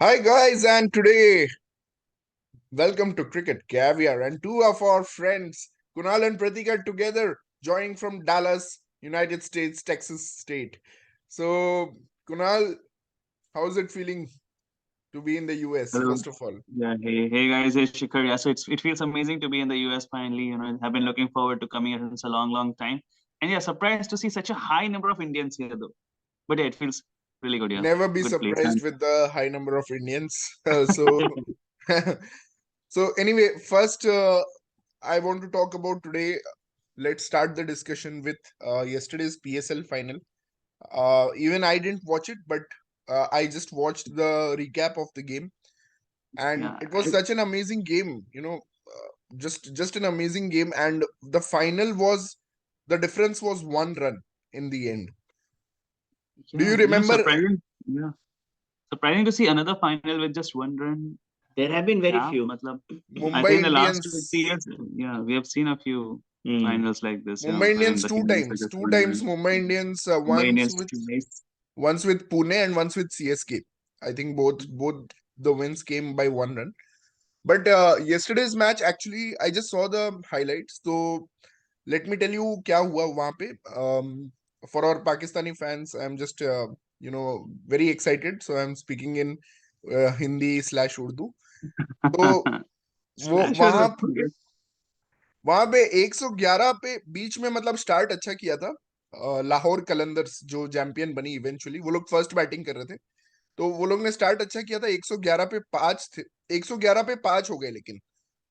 Hi guys, and today welcome to Cricket Caviar. And two of our friends, Kunal and Pratik, are together, joining from Dallas, United States, Texas State. So, Kunal, how's it feeling to be in the US? Hello. First of all, Yeah, hey guys, hey Shikhar. Yeah, so it feels amazing to be in the US finally. I've been looking forward to coming here since a long time. And yeah, surprised to see such a high number of Indians here though. But yeah, it feels really good, yeah. never be Good place. surprised And with the high number of Indians. So, so anyway, first, I want to talk about today. Let's start the discussion with yesterday's PSL final. Even I didn't watch it, but I just watched the recap of the game, and yeah, it was such an amazing game. Just an amazing game, and the final was the difference was 1 run in the end. Do you yeah, remember? surprising. Yeah. Surprising to see another final with just one run. There have been very Yeah, few. matlab, I Mumbai think in the last Indians, 2 3 years, yeah, we have seen a few Hmm. finals like this, Mumbai wherein Indians the two teams are times, just two one times run. Mumbai Indians, Mumbai Indians twice. once with Pune and once with CSK. I think both the wins came by 1 run. But yesterday's match, actually, I just saw the highlights. So let me tell you क्या हुआ वहां पे. For our Pakistani fans, I'm just very excited. So I'm speaking in Hindi/Urdu. तो वो Slash or the वहां पे 111 पे बीच में मतलब स्टार्ट अच्छा किया था. लाहौर कलंदर्स जो चैंपियन बनी इवेंचुअली, वो लोग फर्स्ट बैटिंग कर रहे थे. तो वो लोग ने स्टार्ट अच्छा किया था. 111 पे 5 थे. 111 पे 5 हो गए लेकिन.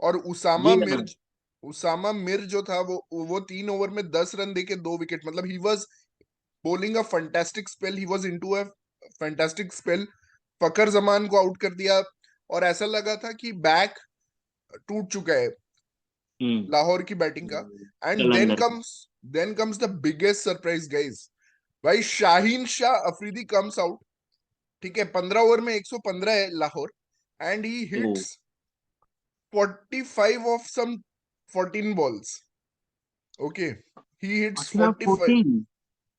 और जी हाँ. उसामा मिर जो था वो 3 ओवर में 10 रन देके 2 विकेट. मतलब he was bowling a fantastic spell. He was into a fantastic spell. Fakhar Zaman को आउट कर दिया. और ऐसा लगा था कि बैक टूट चुका है Hmm. लाहौर की बैटिंग का. एंड कलंदर का. Then comes the biggest surprise guys. भाई शाहीन शाह अफरीदी कम्स आउट. ठीक है, 15 ओवर में 115 है Lahore. And he Oh. Hits 45 off some 14 balls. Okay, he hits 45 45. 14.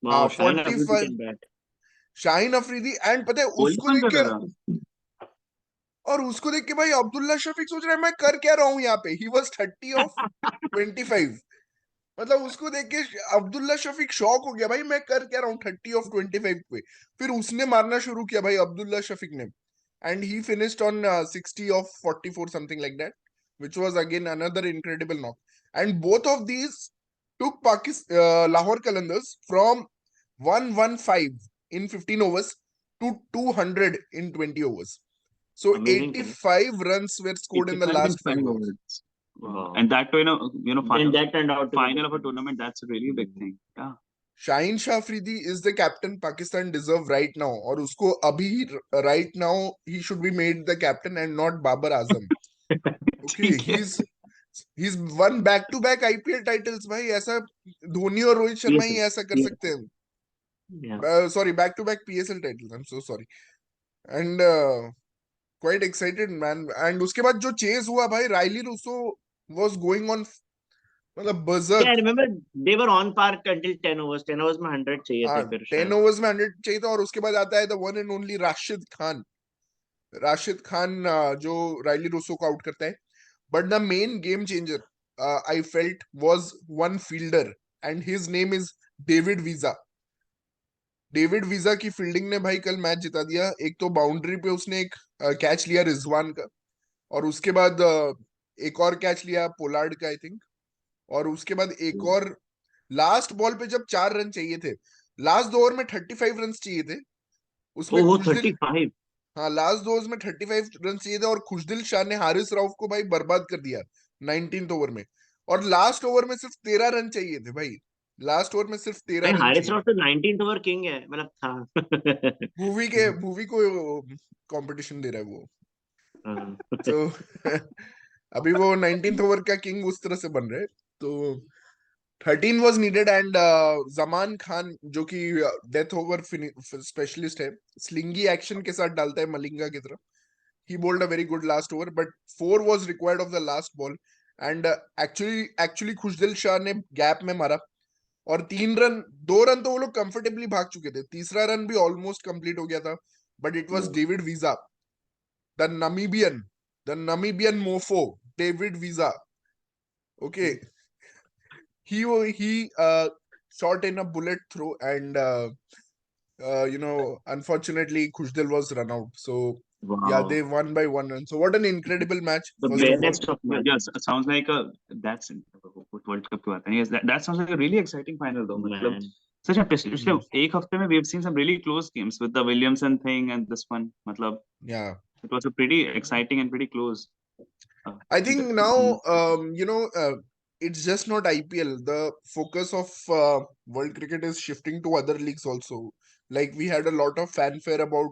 Wow, हाँ, Shaheen Afridi 45. can bat. Shaheen Afridi. And पता है कोहली उसको कौन देख कर के, रहा था? भाई अब्दुल्ला शफीक सोच रहा है मैं कर क्या रहा हूँ यहाँ पे. He was 30 of 25. मतलब उसको देख के अब्दुल्ला शफीक शॉक हो गया, भाई मैं कर क्या रहा हूँ 30 ऑफ 25 पे. फिर उसने मारना शुरू किया भाई अब्दुल्ला शफीक ने. And he finished on 60 of 44 something like that, which was again another incredible knock. And both of these took Lahore Qalandars from 115 in 15 overs to 200 in 20 overs. So Amazing finish. 85 runs were scored in the 85 in last 5 5 overs. overs. Wow. Wow. And that too, Then that turned out to be final of a different. tournament, that's a really big thing. Yeah. Shaheen Shah Afridi is the captain Pakistan deserve right now. और उसको अभी right now he should be made the captain and not Babar Azam. Okay, ठीक है. he's won back to back IPL titles भाई. ऐसा धोनी और रोहित शर्मा ही PSL. ऐसा कर सकते हैं. Yeah. Sorry, back to back PSL titles. I'm so sorry. And quite excited man. And उसके बाद जो chase हुआ भाई, Rilee Rossouw was going on मतलब Yeah, I berserk. remember they were on par until 10 overs. 10 overs में 100 चाहिए थे फिर 10 शायद. overs में 100 चाहिए था. और उसके बाद आता है the one and only Rashid Khan जो रायली रूसो को आउट करता है. But the main game changer I felt was one fielder, and his name is David visa. David visa की फील्डिंग ने भाई कल मैच जिता दिया. एक तो बाउंड्री पे उसने एक कैच लिया रिजवान का, और उसके बाद एक और कैच लिया पोलार्ड का आई थिंक. और उसके बाद एक और लास्ट बॉल पे जब 4 रन चाहिए थे, लास्ट 2 ओवर में 35 रन चाहिए थे उसमें Oh, खुशदिल. 35. हाँ, लास्ट 2 ओवर्स में 35 रन चाहिए थे और खुशदिल शाह ने हारिस राउफ को भाई बर्बाद कर दिया 19th ओवर में. और लास्ट ओवर में सिर्फ 13 रन चाहिए थे भाई. लास्ट ओवर में सिर्फ 13 भाई रन हारिस चाहिए राव थे. तो 19th ओवर किंग है मतलब था. भूवी को कंपटीशन दे रहा है वो. हाँ. तो अभी वो 19th ओवर का किंग उस तरह से बन रहे. तो 13 was needed. And Zaman Khan जो कि डेथ ओवर स्पेशलिस्ट है, स्लिंगी एक्शन के साथ डालता है मलिंगा की तरह. He bowled a very good last over, but 4 was required of the last ball. And actually खुशदिल शाह ने गैप में मारा. और 3 रन, 2 रन तो वो लोग कंफर्टेबली भाग चुके थे. तीसरा रन भी ऑलमोस्ट कंप्लीट हो गया था. But it was David visa the Namibian mofo, David Visa. Okay, he shot in a bullet throw, and unfortunately Khushdil was run out. So yeah, Wow. they won by 1 run. So what an incredible match! The First of all, barest of matches. Yes, it sounds like that's World Cup की बात है. Yes, that sounds like a really exciting final though. मतलब Man. such a पिछले एक हफ्ते में we've seen some really close games with the Williamson thing and this one. मतलब yeah. it was a pretty exciting and pretty close. I think now, it's just not IPL. The focus of world cricket is shifting to other leagues also. Like we had a lot of fanfare about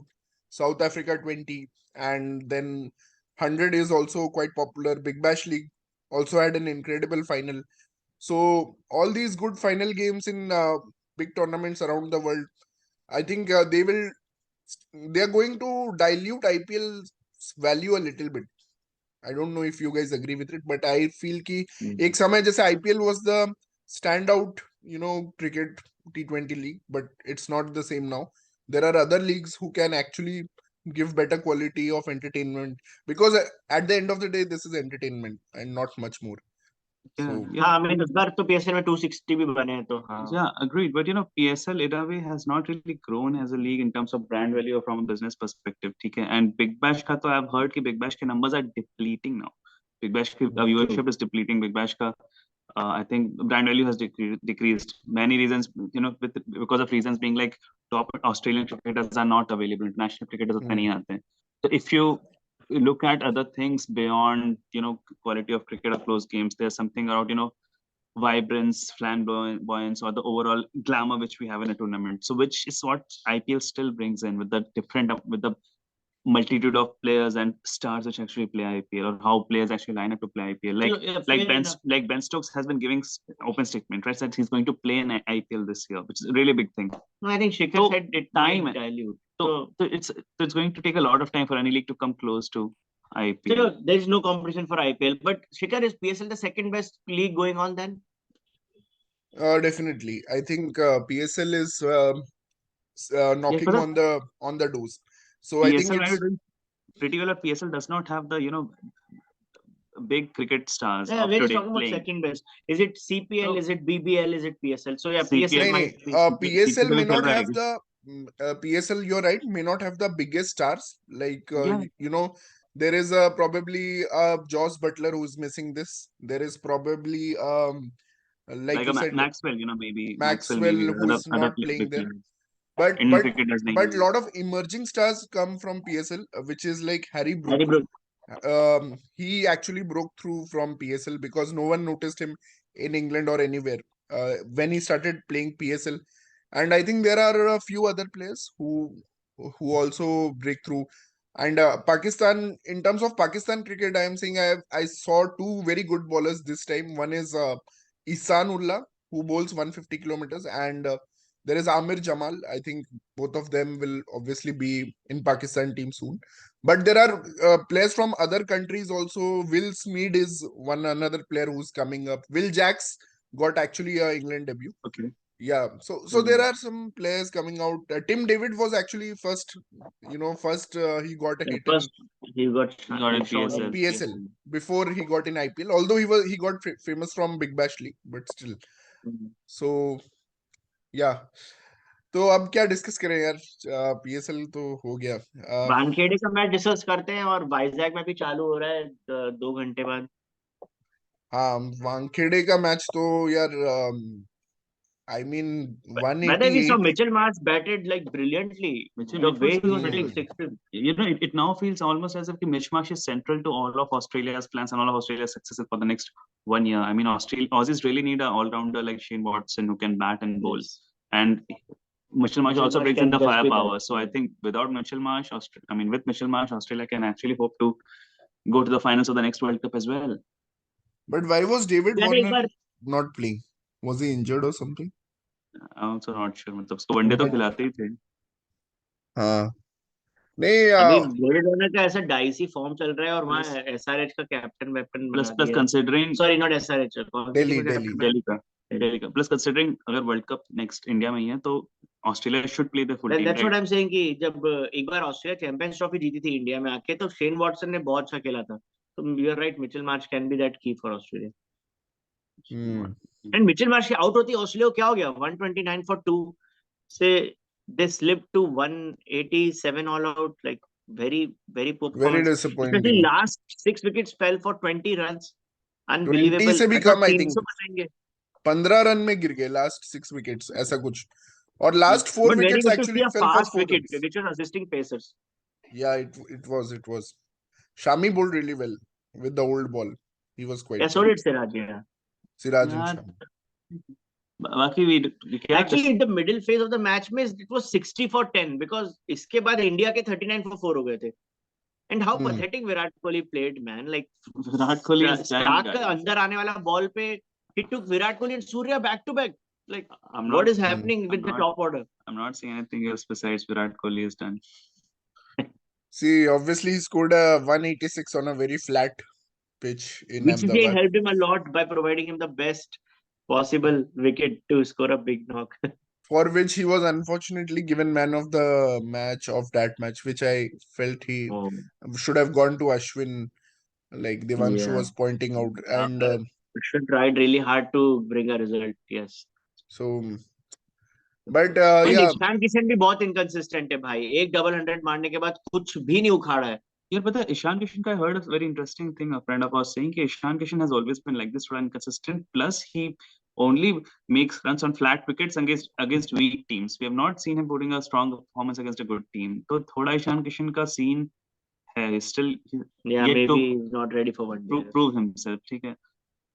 South Africa 20, and then 100 is also quite popular. Big Bash League also had an incredible final. So all these good final games in big tournaments around the world, I think they are going to dilute IPL's value a little bit. I don't know if you guys agree with it, but I feel कि एक समय जैसे IPL was the standout, cricket T20 league, but it's not the same now. There are other leagues who can actually give better quality of entertainment, because at the end of the day, this is entertainment and not much more. Yeah, So yeah. हाँ, I mean, इस बार तो PSL में 260 भी बने हैं तो हाँ. Yeah, agreed. But PSL in a way has not really grown as a league in terms of brand value or from a business perspective. ठीक है. And Big Bash का तो I've heard कि Big Bash के numbers are depleting now. Big Bash की viewership is depleting. Big Bash का I think brand value has decreased. Many reasons, because of reasons being like top Australian cricketers are not available. International cricketers उतने नहीं आते हैं. So if you look at other things beyond quality of cricket or close games, there's something about vibrance, flamboyance, or the overall glamour which we have in a tournament. So, which is what IPL still brings in with the multitude of players and stars which actually play IPL, or how players actually line up to play IPL. Like Ben Stokes has been giving open statement, right? That he's going to play in IPL this year, which is a really big thing. No, I think Shikhar said it time might dilute. So it's going to take a lot of time for any league to come close to IPL. So there is no competition for IPL, but Shikhar, is PSL the second best league going on then? definitely, I think PSL is knocking because on the doors. So I think PSL it's doing pretty well. PSL does not have the big cricket stars yeah, of we're today talking about playing. second best. Is it CPL? So- Is it BBL? Is it PSL? So yeah, CPL PSL नहीं might be. नहीं PSL may CPL not चल रहा है have the PSL, you're right, may not have the biggest stars. Like Yeah. there is probably Joss Butler who's missing this. There is probably like like you a said, Maxwell, maybe Maxwell, Maxwell, maybe who is other not playing big there. players. But Indian but cricket does but नहीं. lot of emerging stars come from PSL, which is like Harry Harry Brook. Brook. He actually broke through from PSL because no one noticed him in England or anywhere when he started playing PSL. And I think there are a few other players who also break through. And Pakistan, in terms of Pakistan cricket, I am saying I saw two very good bowlers this time. One is Ihsan Ullah, who bowls 150 kilometers, and there is Amir Jamal. I think both of them will obviously be in Pakistan team soon. But there are players from other countries also. Will Smeed is one another player who's coming up. Will Jacks got actually a England debut. Okay. Yeah, so there are some players coming out. Tim David was actually first. He got a hit First, he got in shown PSL. in PSL before he got in IPL. Although he got famous from Big Bash League, but still. So yeah. तो अब क्या discuss करें यार, PSL तो हो गया. वानखेड़े का match discuss करते हैं और वाइजैक में भी चालू हो रहा है 2 घंटे बाद. हाँ, वानखेड़े का मैच तो यार I mean Whether we saw 188. Mitchell Marsh batted like brilliantly. The way he was hitting sixes. It now feels almost as if Mitch Marsh is central to all of Australia's plans and all of Australia's successes for the next 1 year. I mean, Aussies really need an all-rounder like Shane Watson who can bat and bowl. Yes. And Mitchell Marsh also brings in the can just be firepower. that. So I think without Mitchell Marsh, with Mitchell Marsh, Australia can actually hope to go to the finals of the next World Cup as well. But why was David यार एक Warner bar not playing? Was he injured or something? I'm also not sure. मतलब उसको one day तो But- खिलाते ही थे. हाँ नहीं अभी डेविड वार्नर का ऐसा डाइसी फॉर्म चल रहा है और वहाँ एसआरएच का captain weapon Plus considering sorry not SRH Delhi. Delhi का. Plus considering अगर वर्ल्ड कप नेक्स्ट इंडिया में ही है तो Australia should play the full team, That's what right? I'm saying कि जब एक बार ऑस्ट्रेलिया चैंपियंस ट्रॉफी जीती थी इंडिया में आके तो शेन वॉटसन ने बहुत अच्छा खेला था. तो you are right, Mitchell Marsh can be that key for Australia. Hmm. And Mitchell Marsh out होती है ऑस्ट्रेलिया को क्या हो गया 129 for 2 से they slipped to 187 all out, like very very poor Very performance, especially disappointing. last 6 wickets fell for 20 runs. 20 Unbelievable. से भी I come thought I 300 think. बचाएंगे. 15 रन में गिर गए लास्ट 6 विकेट्स ऐसा कुछ. और last 4 But very wickets good to see actually a fail for fast 4 wicket runs. which was assisting pacers. Yeah, it was. Shami bowled really well with the old ball. He was Yeah, quite so good. did Siraj. Yeah. Siraj and यार Shami. बाकी we क्या Actually, in the middle phase of the match में it was 60 for 10 because इसके बाद India के 39 for 4 हो गए थे. And how Hmm. pathetic Virat Kohli played, man. Like Virat Kohli is done, Stark guys. के अंदर आने वाला बॉल पे he took Virat Kohli and Surya back to back. Like I'm what not is happening with the not top order? I'm not saying anything else besides Virat Kohli is done. See, obviously he scored a 186 on a very flat pitch in BCCI Ahmedabad, helped him a lot by providing him the best possible wicket to score a big knock. for which he was unfortunately given man of the match of that match, which I felt he Oh, should have gone to Ashwin, like Devanshu yeah. was pointing out. And Should tried really hard to bring a result. Yes. so, but And yeah, Ishan Kishan भी बहुत inconsistent है भाई. एक double 100 मारने के बाद कुछ भी नहीं उखाड़ा है. यार पता है ईशान किशन का I heard a very interesting thing a friend of ours saying कि Ishan Kishan has always been like this, inconsistent, plus he only makes runs on flat wickets against weak teams. We have not seen him putting a strong performance against a good team. तो थोड़ा ईशान किशन का scene है, still Yeah, yet to maybe he's not ready for one day. prove himself, ठीक है.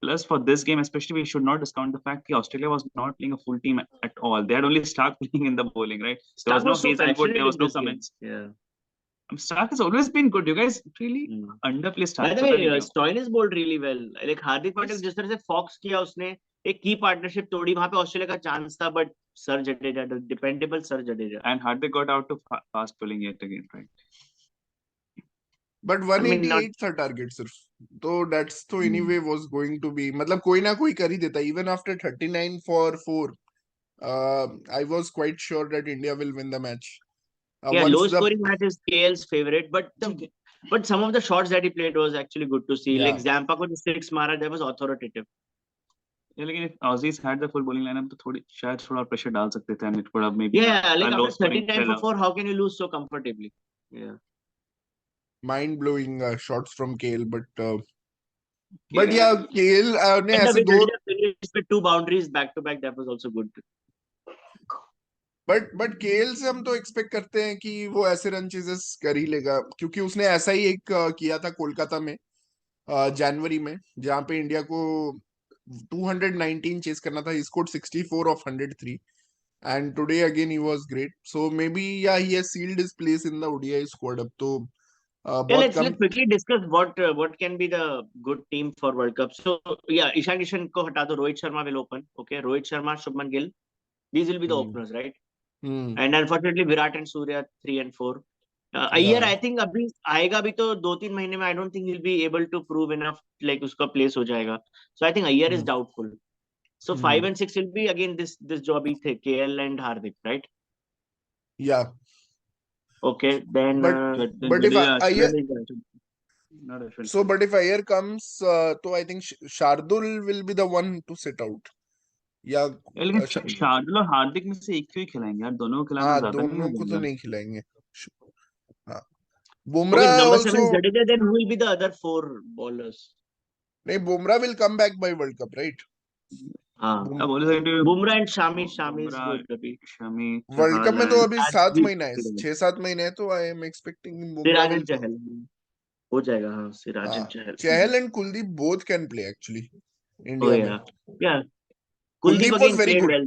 Plus, for this game, especially, we should not discount the fact that Australia was not playing a full team at all. They had only Stark playing in the bowling, right? There was Stark no was so Hazelwood, there passionate was in no this game. Cummins. Yeah. Stark has always been good. You guys really underplay Stark. By the पता नहीं way, क्यों. Stoinis bowled really well. Like Hardik Pandya Yes. जिस तरह से fox किया उसने एक की पार्टनरशिप तोड़ी, वहां पे ऑस्ट्रेलिया का चांस था, but sir Jadeja, dependable sir Jadeja. And Hardik got out to fast bowling yet again, right? but I mean, not 188 था टारगेट सिर्फ. तो दैट्स तो anyway was going to be, मतलब कोई ना कोई कर ही देता. Even after 39 for 4, I was quite sure that India will win the match. yeah, Once low the scoring match is KL's favorite, but some of the shots that he played was actually good to see. Like yeah, Zampa को जो six मारा, that was authoritative. Yeah, लेकिन if Aussies had the full bowling lineup, तो थोड़ी शायद थोड़ा pressure डाल सकते थे, and it could have maybe Yeah, like a low after scoring 39 for thriller. 4, how can you lose so comfortably? Yeah. mind blowing shots from KL, but yeah, KL ने And the ऐसे way दो, Jadeja finished with 2 boundaries back to back, that was also good. But KL से हम तो expect करते हैं कि वो ऐसे रन चेजेस कर ही लेगा, क्योंकि उसने ऐसा ही एक किया था कोलकाता में जनवरी में, जहां पे इंडिया को 219 चेस करना था. He scored 64 of 103, and today again he was great. So maybe yeah, he has sealed his place in the ODI squad. अब तो Yeah, बहुत let's come. quickly discuss what can be the good team for World Cup. So yeah, Ishan Kishan को हटा दो, Rohit Sharma will open. Okay, Rohit Sharma, Shubman Gill, these will be the openers, right? And unfortunately Virat and Surya 3 and 4. Iyer, Yeah. I think अभी आएगा भी तो 2-3 महीने में. I don't think he'll be able to prove enough, like उसका place हो जाएगा. So I think Iyer is doubtful. So 5 and 6 will be again this job ही थे, KL and Hardik, right? Yeah, Okay, then but if Iyer, Not Ashwin. so but if Iyer comes, तो I think Shardul will be the one to sit out. या लेकिन शार्दुल और हार्दिक में से एक को ही खिलाएंगे यार, दोनों को खिलाना हाँ, ज्यादा नहीं दोनों हो को तो जाएगा. नहीं खिलाएंगे. हाँ, okay, Bumrah number also 7 Jadeja, then who will be the other 4 bowlers? नहीं, Bumrah will come back by World Cup, right? हाँ, अब बोल सकते हैं Bumrah and Shami is Bumrah, good अभी. शमी, वर्ल्ड कप में तो चहल अभी Siraj 7 भी महीना है, खेलेगा. 6-7 महीने है, तो I am expecting Bumrah Siraj will and चहल हो जाएगा. हाँ, Siraj and Chahal. Chahal and Kuldeep both can play actually Oh India में. yeah. Kuldeep Kuldeep was again very played good. well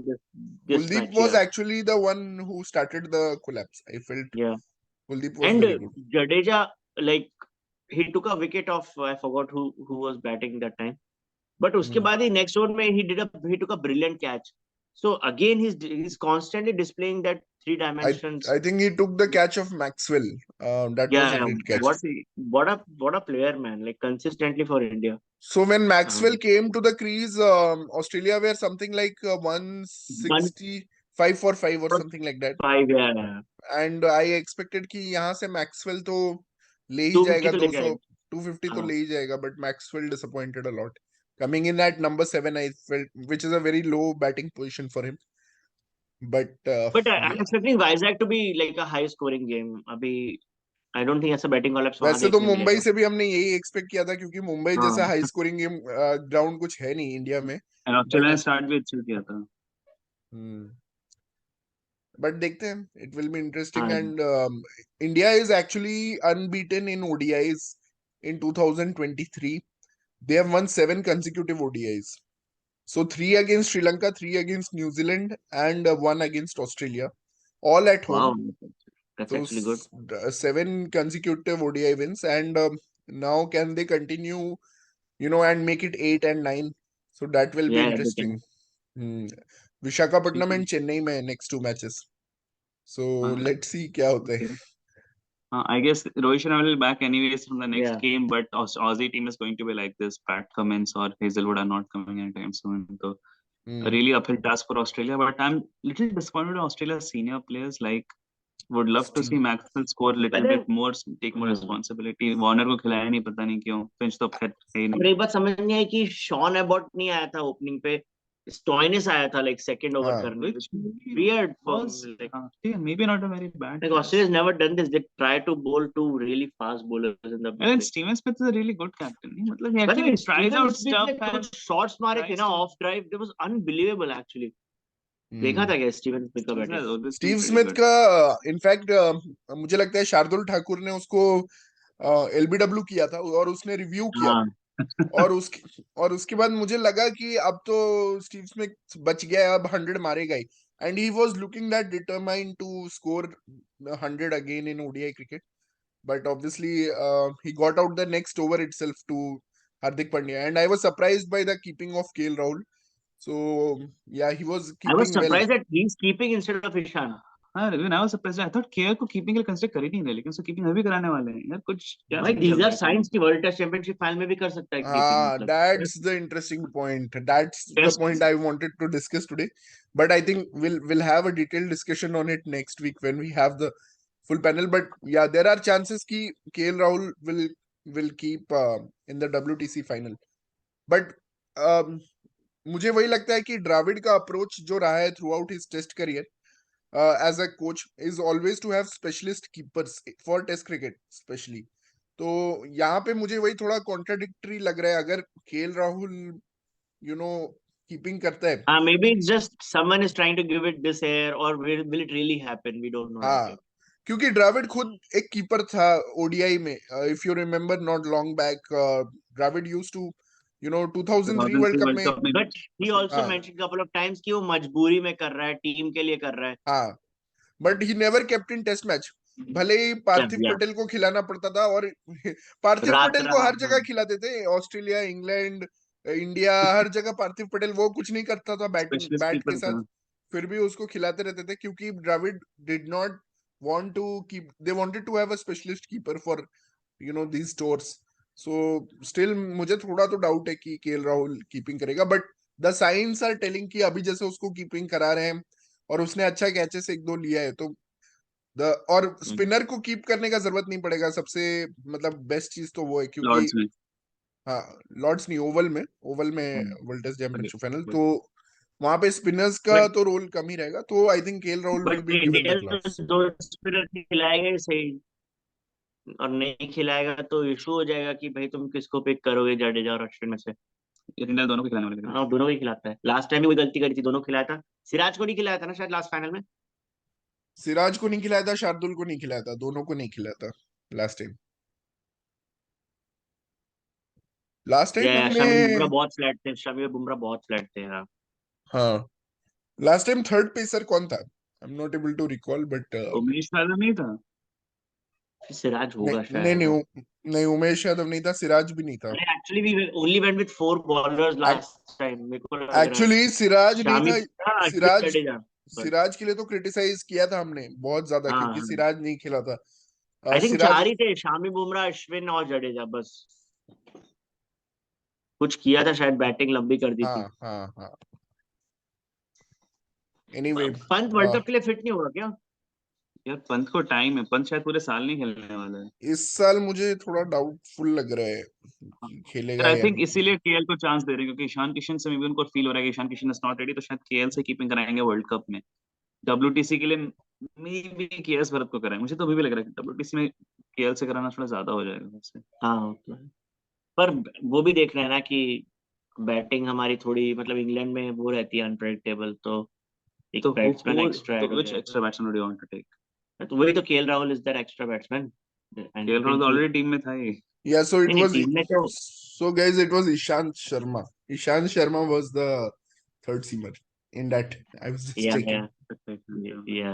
this Kuldeep match. was Yeah. actually the one who started the collapse. I felt Yeah. Kuldeep was And very good. Jadeja, like he took a wicket off, I forgot who was batting that time. But उसके बाद ही next over में he took a brilliant catch. So again he's constantly displaying that 3 dimensions. I think he took the catch of Maxwell. That was a great catch. What a player, man! Like consistently for India. So when Maxwell came to the crease, Australia were something like 165 5 for 5 or something like that. 5, yeah. And I expected कि यहाँ से Maxwell तो ले ही 250 जाएगा, तो लेके 200 आएगा। 250 तो हाँ। ले ही जाएगा, but Maxwell disappointed a lot. Coming in at number 7, I felt, which is a very low batting position for him. But But I'm yeah, expecting Vizag to be like a high scoring game. अभी I don't think ऐसा batting collapse वहां वैसे तो देखने मुंबई मिलेगा। से भी हमने यही एक्सपेक्ट किया था, क्योंकि मुंबई हाँ। जैसा हाई स्कोरिंग गेम ग्राउंड कुछ है नहीं इंडिया में. And बट ऑस्ट्रेलिया ने स्टार्ट भी अच्छा किया था। बट देखते हैं, इट विल बी इंटरेस्टिंग. हाँ। And India is actually unbeaten in ODIs in 2023. They have won 7 consecutive ODIs. So 3 against Sri Lanka, 3 against New Zealand, and 1 against Australia, all at home. Wow, that's So actually good. 7 consecutive ODI wins, and now can they continue, and make it 8 and 9? So that will be Yeah, they interesting. can. Visakhapatnam ठीक and Chennai में next 2 matches. So है। let's see क्या होता है. I guess Rohit Sharma will be back anyways from the next Yeah. game, but Aussie team is going to be like this. Pat Cummins or Hazelwood are not coming anytime soon. So a really uphill task for Australia. But I'm little disappointed with Australia's senior players. Like, would love to see Maxwell score a little bit more, take more responsibility. Warner को खिलाया नहीं, पता नहीं क्यों. Finch तो खैर है ही और नहीं. एक बात समझ नहीं आई कि शॉन एबॉट नहीं आया था ओपनिंग पे, स्टॉइनिस आया था लाइक सेकंड ओवर हाँ. करने. Which Weird for was like yeah, maybe not a very bad. like Australia's never done this. They try to bowl two really fast bowlers in the And then Steven Smith is a really good captain. मतलब he By the actually way, tries Steven out Smith ने stuff and कुछ shots मारे थे tries ना to. Of drive, that was unbelievable actually. देखा था क्या Steven Smith का Yeah, batting? always been Steve pretty Smith good. का इनफैक्ट मुझे लगता है शार्दुल ठाकुर ने उसको LBW किया था और उसने रिव्यू किया. हाँ. और उसके बाद मुझे लगा कि अब तो स्टीव स्मिथ बच गया, अब 100 मारेगा ही. And he was looking that determined to score 100 again in ODI cricket. But obviously, he got out the next over itself to Hardik Pandya. And I was surprised by the keeping of KL Rahul. So, yeah, he was I was keeping well. surprised that he's keeping instead of Ishan. हाँ, even I was surprised. I thought KL को keeping के लिए consider कर ही नहीं रहे, लेकिन उसको keeping अभी कराने वाले हैं. यार कुछ क्या भाई चल these रहा are है signs कि वर्ल्ड टेस्ट चैंपियनशिप फाइनल में भी कर सकता है कीपिंग, मतलब. That's the interesting point. That's the Test. point I wanted to discuss today. But I think we'll have a detailed discussion on it next week when we have the full panel. But yeah, there are chances कि KL Rahul will keep in the WTC final. But um, मुझे वही लगता है कि द्रविड़ का approach जो रहा है throughout his test career as a coach is always to have specialist keepers for test cricket specially. तो यहाँ पे मुझे वही थोड़ा कॉन्ट्राडिक्टरी लग रहा है. अगर केएल राहुल कीपिंग करता है. maybe it's just someone is trying to give it this air, or will it really happen, we don't know. हाँ, क्योंकि द्रविड़ खुद एक कीपर था ODI में. If you remember not long back, Dravid used to 2003 world 2003 cup world में. Cup में But he also हाँ. mentioned couple of times कि वो मजबूरी में कर रहा है, टीम के लिए कर रहा है. हाँ, but he never kept in test match. भले ही पार्थिव Yeah. पटेल को खिलाना पड़ता था, और पार्थिव रात पटेल को हर जगह हाँ. खिलाते थे, ऑस्ट्रेलिया, इंग्लैंड, इंडिया, हर जगह पार्थिव पटेल. वो कुछ नहीं करता था स्पेशलिस्ट बैट के कीपर साथ, था. फिर भी उसको खिलाते रहते थे, क्योंकि Dravid did not want to keep, they wanted to have a specialist keeper for these tours. So still मुझे थोड़ा तो डाउट है कि केएल राहुल कीपिंग करेगा. But the signs are telling कि अभी जैसे उसको कीपिंग करा रहे हैं और उसने अच्छा कैचेस 1-2 लिया है, तो और स्पिनर को कीप करने का जरूरत नहीं पड़ेगा. सबसे मतलब बेस्ट चीज तो वो है, क्योंकि लॉर्ड्स में. हाँ, लॉर्ड्स नहीं, ओवल में world test championship final, But तो वहां पे स्पिनर्स का तो रोल कम ही रहेगा. तो I think KL Rahul will be given the India class. दो स्पिनर खिलाएगा ही सही, और नहीं खिलाएगा तो इशू हो जाएगा कि भाई तुम किसको पिक करोगे, जडेजा और अश्विन में से. इंडिया दोनों को खिलाने वाले. हाँ, दोनों को ही खिलाता है. लास्ट टाइम भी वही गलती करी थी, दोनों खिलाया था. सिराज को नहीं खिलाया था ना शायद लास्ट फाइनल में. सिराज को नहीं खिलाया था, शार्दुल को नहीं खिलाया था, दोनों को नहीं खिलाया था लास्ट टाइम या हमने. शमी बुमराह बहुत फ्लैट थे, शमी बुमराह बहुत फ्लैट थे. हाँ. हाँ, लास्ट टाइम थर्ड पेसर कौन था? I am not able to recall, but Umesh Yadav नहीं था. सिराज नहीं होगा नहीं शायद. नहीं, नहीं उमेश यादव नहीं था, सिराज भी नहीं था. Actually we only went with 4 bowlers last time, मेरे को लग रहा है. एक्चुअली सिराज नहीं शामी था. बुमराह, अश्विन, सिराज जडेजा. सिराज के लिए तो क्रिटिसाइज किया था हमने बहुत ज्यादा, क्योंकि हाँ. सिराज नहीं खेला था. I think Siraj. 4 ही थे, शामी बुमराह, अश्विन और जडेजा बस. कुछ किया था शायद, बैटिंग लंबी कर दी हाँ थी. हाँ हाँ. एनीवे पंत वर्ल्ड कप के लिए फिट नहीं हुआ क्या? यार पंत को टाइम है, पंत शायद पूरे साल नहीं खेलने वाला है। इस साल मुझे थोड़ा डाउटफुल लग रहा है कि खेलेगा आई या थिंक नहीं। इसीलिए केएल को चांस दे रहे हैं, क्योंकि ईशान किशन से भी उनको फील हो रहा है कि Ishan Kishan is not ready, तो शायद केएल से कीपिंग कराएंगे वर्ल्ड कप में। डब्ल्यूटीसी के लिए मे बी केएस भरत को कराएंगे, मुझे तो अभी भी लग रहा है कि डब्ल्यूटीसी में केएल से कराना थोड़ा ज्यादा हो जाएगा वैसे। हाँ तो है। पर वो भी देख रहे हैं ना कि बैटिंग हमारी थोड़ी मतलब इंग्लैंड में वो रहती है अनप्रेडिक्टेबल, तो एक तो बैट्समैन एक्स्ट्रा तो ऐड हो विच जाएगा। Extra batsman would you want to take? तो वही तो KL Rahul is that extra batsman and KL Rahul तो ऑलरेडी टीम में था ही। Yeah, so it नहीं नहीं was टीम में तो so guys, it was Ishant Sharma. Ishant Sharma was the third seamer in that. I was just या checking. या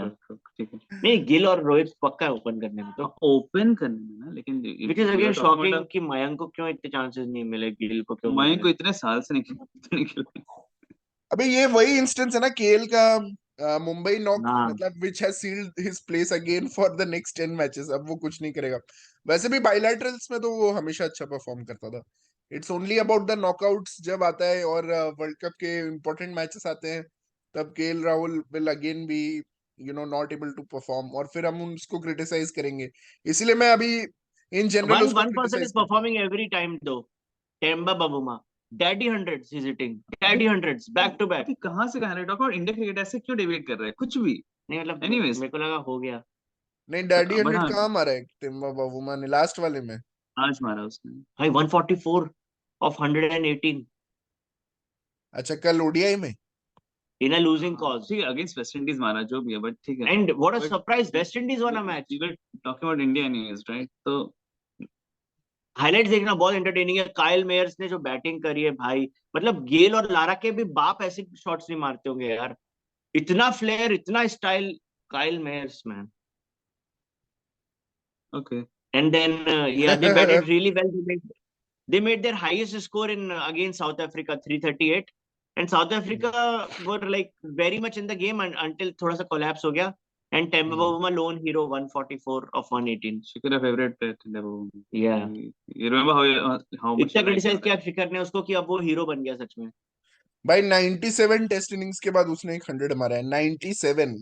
नहीं, गिल और रोहित पक्का है ओपन करने में, तो ओपन करने में ना, लेकिन विच इज अगेन शॉकिंग कि मयंक को क्यों इतने चांसेस नहीं मिले, गिल को क्यों मयंक को मिले। इतने साल से नहीं खेला। अबे ये वही इंस्टेंस है ना केएल का, मुंबई नॉक हाँ मतलब which has sealed his place again for the next 10 matches. अब वो कुछ नहीं करेगा। वैसे भी बायलैटरल्स में तो वो हमेशा अच्छा परफॉर्म करता था। It's only about the knockouts जब आता है और वर्ल्ड कप के इंपॉर्टेंट मैचेस आते हैं, तब KL Rahul will again be not able to perform, और फिर हम उसको क्रिटिसाइज करेंगे। इसीलिए मैं अभी इन जनरल वन उसको वन पर्सन क्रिटिसाइज इज करता हूँ। Performing every time though, Temba Bavuma, daddy hundreds is hitting, daddy hundreds back to back. कहाँ से कहाँ टॉक अबाउट इंडिया क्रिकेट, ऐसे क्यों डिबेट कर रहे हैं कुछ भी। नहीं मतलब एनीवेज, मेरे को लगा हो गया। नहीं, डैडी बट 100 हाँ, कहाँ मारा है टिम्बा बाबूमा ने लास्ट वाले में? आज मारा उसने। भाई 144 ऑफ 118 अच्छा, कल ओडीआई में। इन अ लूजिंग कॉज, ठीक है, अगेंस्ट वेस्ट इंडीज मारा जो भी है, बट ठीक है। And what a but surprise, West Indies won a match. We were talking about India anyways, right? तो हाइलाइट्स देखना बहुत एंटरटेनिंग है। काइल मेयर्स ने जो बैटिंग करी है भाई, मतलब गेल और लारा के भी बाप ऐसे शॉट्स नहीं मारते होंगे यार, इतना फ्लेयर, इतना style, Kyle Myers man. Okay. And then yeah, they batted really well. They made their highest score in against South Africa, 338, and South Africa were like very much in the game until थोड़ा सा collapse हो गया, and Temba Bavuma lone hero, 144 of 118. Shikhar favourite थे वो। Yeah, you remember how much इतना you liked criticise him? किया शिखर ने उसको कि अब वो हीरो बन गया सच में। भाई 97 टेस्ट इनिंग्स के बाद उसने एक 100 मारा है, 97।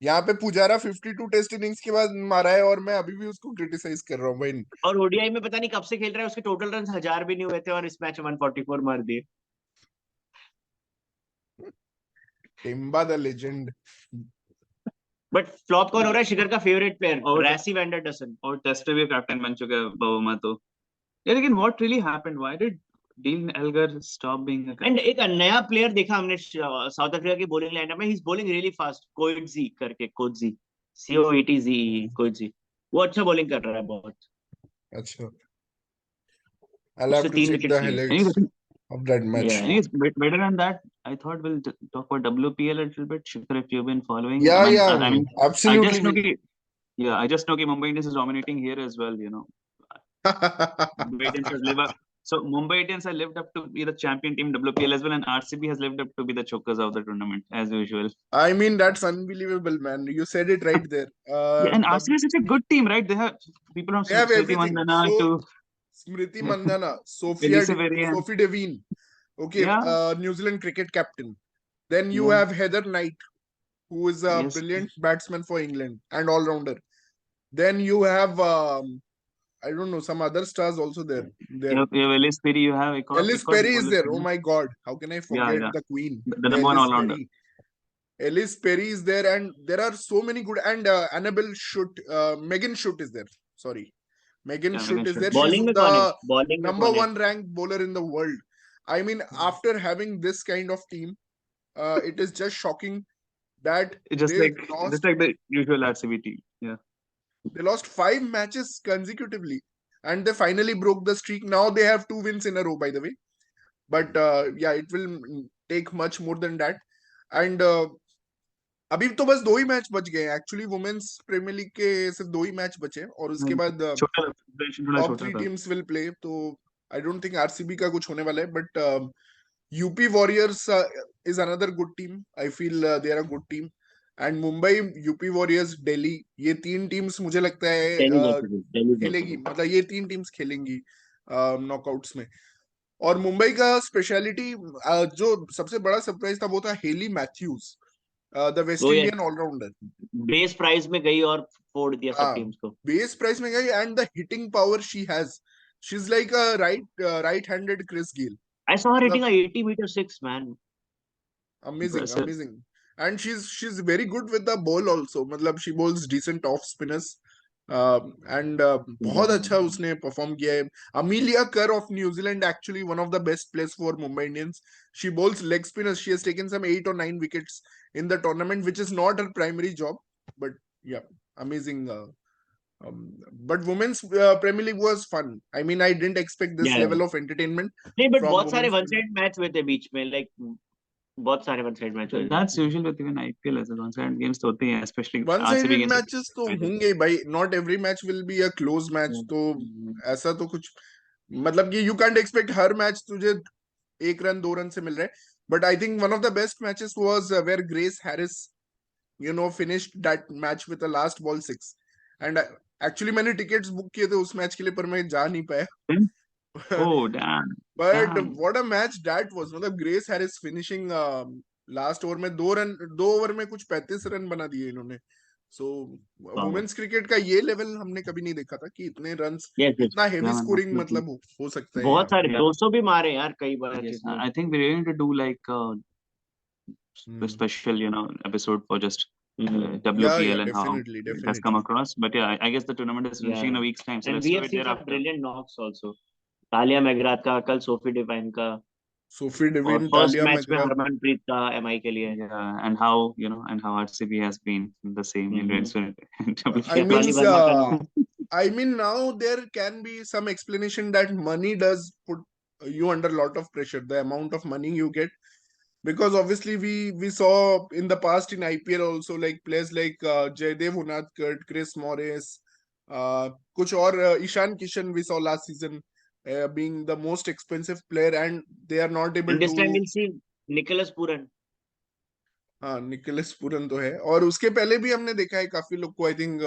यहाँ पे पुजारा 52 टेस्ट इनिंग्स के बाद मारा है, और मैं अभी भी उसको क्रिटिसाइज कर रहा हूँ भाई। और ओडीआई में पता नहीं कब से खेल रहा है, उसके टोटल रन 1000 भी नहीं हुए थे और इस मैच में 144 मार दिए। Timba the legend. But flop कौन हो रहा है? शिखर का फेवरेट प्लेयर और रैसी वैंडरडसन। और टेस्ट में भी कैप्टन बन चुका है बाबूमा तो। Yeah, लेकिन what really happened? Why did Dean Elgar stop being a and captain? एक नया प्लेयर देखा हमने साउथ अफ्रीका की बॉलिंग लाइनअप में, he is bowling really fast, Coetzee करके, कोटजी, COETZ, कोइटजी, वो अच्छा बॉलिंग कर रहा है बहुत। अच्छा, I'll have उससे to 3 check the विकेट्स लिए। Anyways, highlights of that match. Yeah. anyways, better than that, I thought we'll talk about WPL a little bit. Shikhar, if you've been following, Yeah, I yeah, mean, I absolutely. just know कि, yeah, I just know कि Mumbai Indians is dominating here as well. You know, Mumbai Indians has lived up. So Mumbai Indians have lived up to be the champion team WPL as well, and RCB has lived up to be the chokers of the tournament as usual. I mean, that's unbelievable, man. You said it right there. Yeah, and RCB is such a good team, right? They have people from They have Smriti everything. Mandhana So, to Smriti Mandhana, Elise Varian. Sophie Devine, okay, Yeah, New Zealand cricket captain. Then you yeah, have Heather Knight, who is a yes. brilliant batsman for England and all-rounder. Then you have I don't know, some other stars also there. You have Elise Piri, you have Ellis एक और Perry is bowler there. थी Oh ना? my God, how can I Yeah, forget yeah. the queen? The number one Ellis all-rounder. Perry. Ellis Perry is there, and there are so many good. And Annabelle Schutt, Megan Schutt is there. Sorry, Megan Yeah, Megan Schutt is should. there. She's bowling में कौन है? the bowling में number कौन है? one ranked bowler in the world. I mean, after having this kind of team, it is just shocking that Just they like lost. just like the usual RCB team. Yeah. They lost 5 matches consecutively, and they finally broke the streak. Now they have 2 wins in a row, by the way. But yeah, it will take much more than that. And अभी तो बस 2 ही match बच गए actually, women's premier league के सिर्फ 2 ही match बचे, और उसके बाद छोटा थोड़ा टॉप छोटा 3 था। Teams will play. तो आई डोंट थिंक आरसीबी का कुछ होने वाला है, but UP warriors is another good team. I feel they are a good team. And Mumbai, UP warriors, Delhi, ये 3 टीम्स मुझे लगता है खेलेगी, मतलब ये 3 टीम्स खेलेंगी नॉकआउट्स में। और मुंबई का स्पेशलिटी, जो सबसे बड़ा सरप्राइज था, वो था हेली मैथ्यूज। the West वो Indian all-rounder. बेस प्राइस में गई और फोड़ दिया सब टीम्स को. Base price में गई, and the hitting power she has. She's like a right-handed Chris Gayle. I saw her hitting a 80-meter six, man. Amazing, Impressive. amazing. And she's very good with the ball also. मतलब she bowls decent off spinners. And बहुत अच्छा उसने perform किया है. Amelia Kerr of New Zealand, actually one of the best players for Mumbai Indians. She bowls leg spinners. She has taken some 8 or 9 wickets in the tournament, which is not her primary job. But yeah, amazing. But women's Premier League was fun. I mean, I didn't expect this Yeah. level of entertainment नहीं, but from बहुत सारे women's one Premier League. Side match हुए थे बीच में, like बहुत सारे one side match हुए थे. That's usual with even IPL as well. One-sided games तो होते हैं, especially RCB One-sided games. matches तो होंगे भाई. Not every match will be a close match. तो ऐसा तो कुछ मतलब कि you can't expect her match तुझे 1 रन 2 रन से मिल रहा है. But I think one of the best matches was where Grace Harris, finished that match with a last ball 6. And actually मैंने tickets book किए थे उस मैच के लिए, पर मैं जा नहीं पाया. Oh, damn. But Damn. what a match that was. मतलब Grace Harris finishing last over में 2 ओवर में कुछ 35 रन बना दिए इन्होंने. सो वुमेन्स क्रिकेट का ये लेवल हमने कभी नहीं देखा था कि इतने रन्स, इतना हेवी स्कोरिंग मतलब हो सकता है. बहुत सारे 200 भी मारे यार कई बार. I think we're going to do like a special, episode for just WPL and how it has come across. But yeah, I guess the tournament is finishing in a week's time. So and let's we do have it seen some thereafter. brilliant knocks also. तालिया मैगराथ का, कल Sophie Devine का, Sophie और divine, first तालिया match में मैगराथ. हरमनप्रीत का MI के लिए. Yeah, and how RCB has been the same in red spirit. I mean now there can be some explanation that money does put you under a lot of pressure, the amount of money you get, because obviously we saw in the past in IPL also, like players like Jaydev Unadkat, Chris Morris, kuch aur Ishan Kishan we saw last season being the most expensive player, and they are not able And this to. time we'll see Nicholas Puran. हाँ, Nicholas Pooran तो है, और उसके पहले भी हमने देखा है काफी लोग को. आई थिंक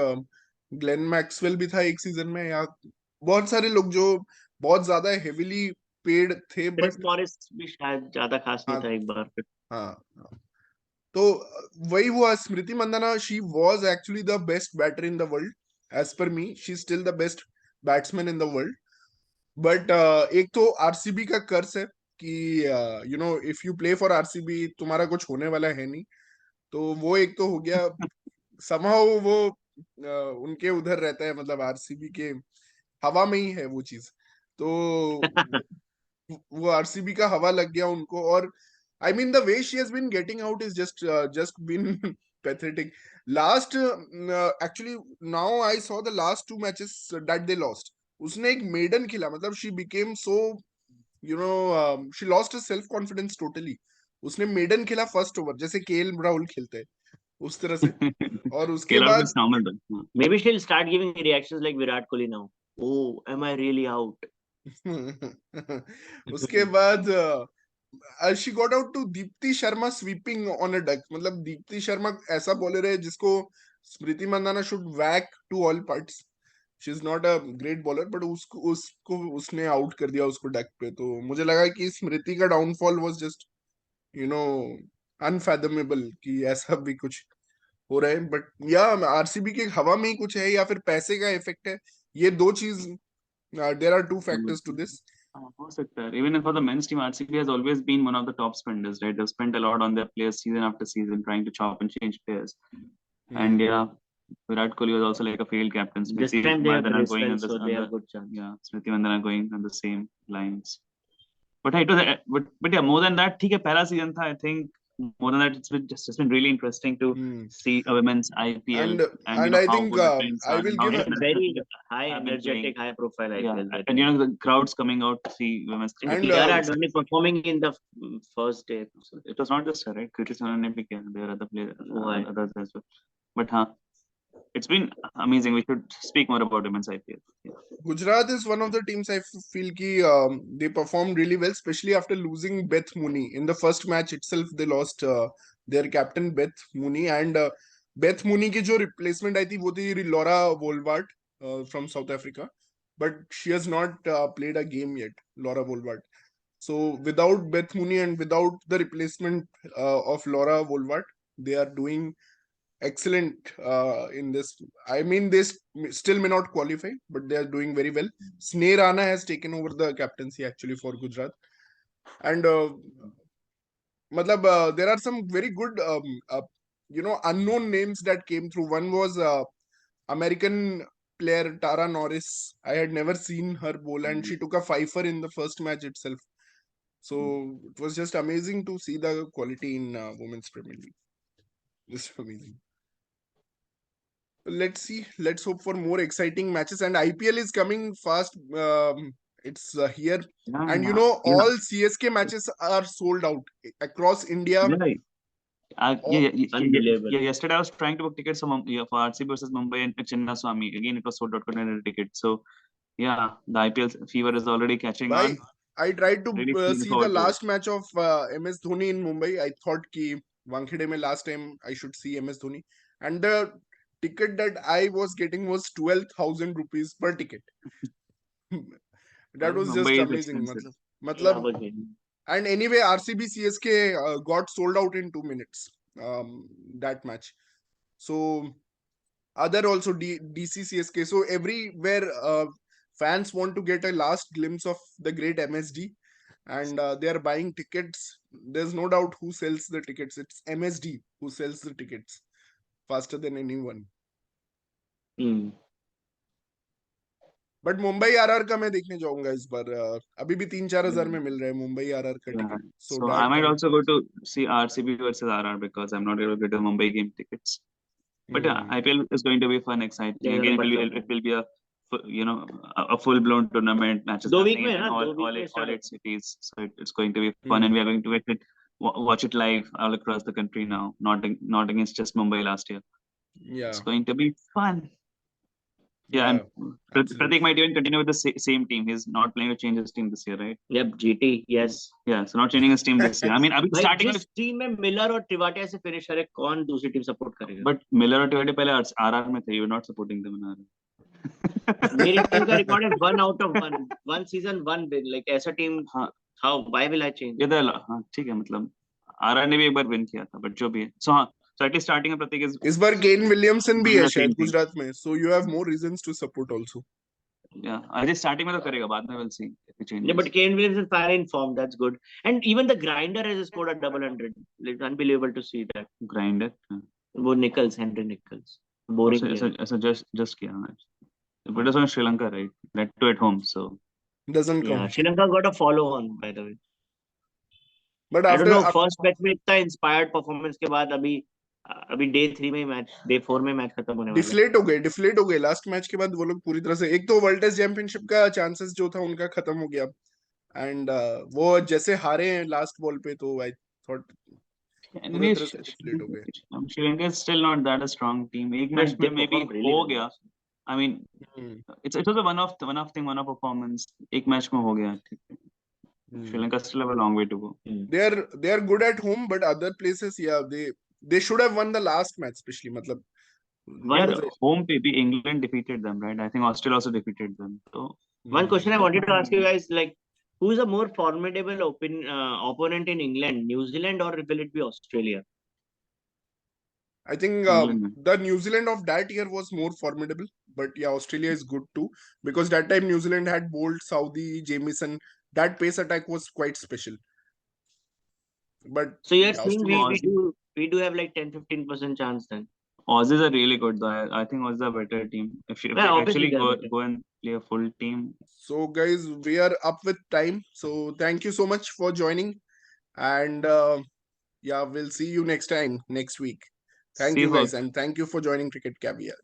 ग्लेन मैक्सवेल भी था एक सीजन में, या बहुत सारे लोग जो बहुत ज्यादा हेविली पेड थे. क्रिस बट मॉरिस भी शायद ज्यादा खास नहीं था एक बार. हाँ, तो वही हुआ. Smriti Mandhana, she was actually the best batter in the world as per me. She still the best batsman in the world. But एक तो आरसीबी का कर्स है कि if you play for RCB तुम्हारा कुछ होने वाला है नहीं. तो वो एक तो हो गया. समहाउ वो उनके उधर रहता है, मतलब आरसीबी के हवा में ही है वो चीज. तो वो आरसीबी का हवा लग गया उनको. और I mean the way she has been getting out is just been pathetic. Last actually now I saw the last 2 matches that they lost. उसने एक मेडन खेला, मतलब she became so she lost her self confidence totally. उसने maiden खेला first over, जैसे KL Rahul खेलते हैं उस तरह से. और उसके बाद maybe she'll start giving reactions like Virat Kohli now. Oh, am I really out? उसके बाद she got out to Deepti Sharma sweeping on a duck. मतलब दीप्ति शर्मा ऐसा बॉलर है जिसको Smriti Mandhana should whack to all parts. She is not a great bowler, but उसको उसने out कर दिया उसको डक पे. तो मुझे लगा कि स्मृति का डाउनफॉल वाज जस्ट अनफैथमेबल कि ऐसा भी कुछ हो रहा है. बट या आरसीबी के हवा में ही कुछ है, या फिर पैसे का इफेक्ट है. ये दो चीज, there are 2 factors to this. हो सकता है. Even for the men's team, RCB has always been one of the top spenders, right? They've spent a lot on their players season after season, trying to chop and change players. And yeah, Virat Kohli was also like a failed captain. This time they have Riswell, so they have good chance. Yeah, Smriti Mandhana going on the same lines. But it was, but yeah, more than that, ठीक है, पहला season था. I think more than that, it's been really interesting to see a women's IPL, and I think I will give a very high energetic, high profile IPL. And the crowds coming out to see women's cricket. And Kiara Advani performing in the first day. It was not just her, right? Kriti Sanon ne bhi kiya. There are other players, others as well. But it's been amazing. We should speak more about women's IPL. Yeah. Gujarat is one of the teams I feel ki they performed really well, especially after losing Beth Mooney in the first match itself. They lost their captain Beth Mooney, and Beth Mooney की जो replacement आई थी वो थी Laura Wolwart from South Africa, but she has not played a game yet, Laura Wolwart. So without Beth Mooney and without the replacement of Laura Wolwart, They are doing excellent in this. I mean, they still may not qualify, but they are doing very well. Sneh Rana has taken over the captaincy actually for Gujarat, and there are some very good unknown names that came through. One was American player Tara Norris. I had never seen her bowl, and she took a fifer in the first match itself. So it was just amazing to see the quality in Women's Premier League. Just amazing. Let's see. Let's hope for more exciting matches. And IPL is coming fast. It's here. And all CSK matches are sold out across India. Yesterday I was trying to book tickets for RCB versus Mumbai and Chinnaswamy. Again, it was sold out, couldn't get a ticket. So, yeah, the IPL fever is already catching on. I tried to see the last match of MS Dhoni in Mumbai. I thought ki Wankhede mein last time I should see MS Dhoni. And the ticket that I was getting was 12,000 rupees per ticket. That was Mumbai just amazing. And anyway, RCB CSK got sold out in 2 minutes. That match. So other also DC CSK. So everywhere fans want to get a last glimpse of the great MSD, and they are buying tickets. There's no doubt who sells the tickets. It's MSD who sells the tickets faster than anyone. But Mumbai RR का मैं देखने जाऊंगा इस बार. अभी भी 3-4 हजार में मिल रहा है मुंबई आरआर का ticket. So I might also go to see RCB versus RR because I'm not able to get the Mumbai game tickets. But IPL is going to be fun, exciting. Again, it will be a full blown tournament, matches in all 8 cities. So it's going to be fun, and we are going to watch it live all across the country now, not against just Mumbai last year. Yeah, it's going to be fun. Yeah, and Pratik might even continue with the same team. He's not planning to change his team this year, right? Yep, GT, yes. Yeah, so not changing his team this year. I mean, अभी starting जिस team में Miller और Trivatia से finisher है, कौन दूसरी team support करेगा? But Miller और Trivatia पहले RR में थे. You were not supporting them in RR. मेरी team का record है 1 out of 1. 1 season 1 win. Like ऐसा team, how? Why will I change? ये हाँ ठीक है मतलब RR ने भी एक बार win किया था, but जो भी है. So हाँ. So at least starting of Pratik is. इस बार Kane Williamson भी है शायद गुजरात में. So you have more reasons to support also. Yeah, I just starting में तो करेगा, बाद में we'll see if he changes. Yeah, but Kane Williamson fire in form, that's good. And even the grinder has scored a double 100. It's unbelievable to see that. Grinder. वो Nichols, Henry Nichols. Boring. So just किया match. But it's on Sri Lanka, right? That too at home, so. Doesn't count. Yeah, Sri Lanka got a follow on, by the way. But I don't know, first match में इतना inspired performance के बाद अभी day 3 में match, day 4 में match खत्म होने वाला है. डिफ्लेट हो गए लास्ट मैच के बाद वो लोग पूरी तरह से. एक तो वर्ल्ड टेस्ट चैंपियनशिप का चांसेस जो था उनका खत्म हो गया, एंड वो जैसे हारे हैं लास्ट बॉल पे, तो आई थॉट पूरी तरह से डिफ्लेट हो गए. Sri Lanka is still not that a strong team. एक मैच में मे बी हो गया. I mean it was a one of performance. एक मैच में हो गया, ठीक है. Sri Lanka still have a long way to go. They are good at home, but other places, yeah, they should have won the last match, especially home baby. England defeated them, right? I think Australia also defeated them. So one question I wanted to ask you guys, like, who is a more formidable opponent in England, New Zealand or will it be Australia? I think the New Zealand of that year was more formidable, but yeah, Australia is good too, because that time New Zealand had Bolt, Southee, Jamieson. That pace attack was quite special. But so you're saying we do have like 10-15% chance then? Aussies are really good though. I think Aussies are a better team. If you actually go and play a full team. So guys, we are up with time. So thank you so much for joining. And yeah, we'll see you next time, next week. Thank you guys, and thank you for joining Cricket Caviar.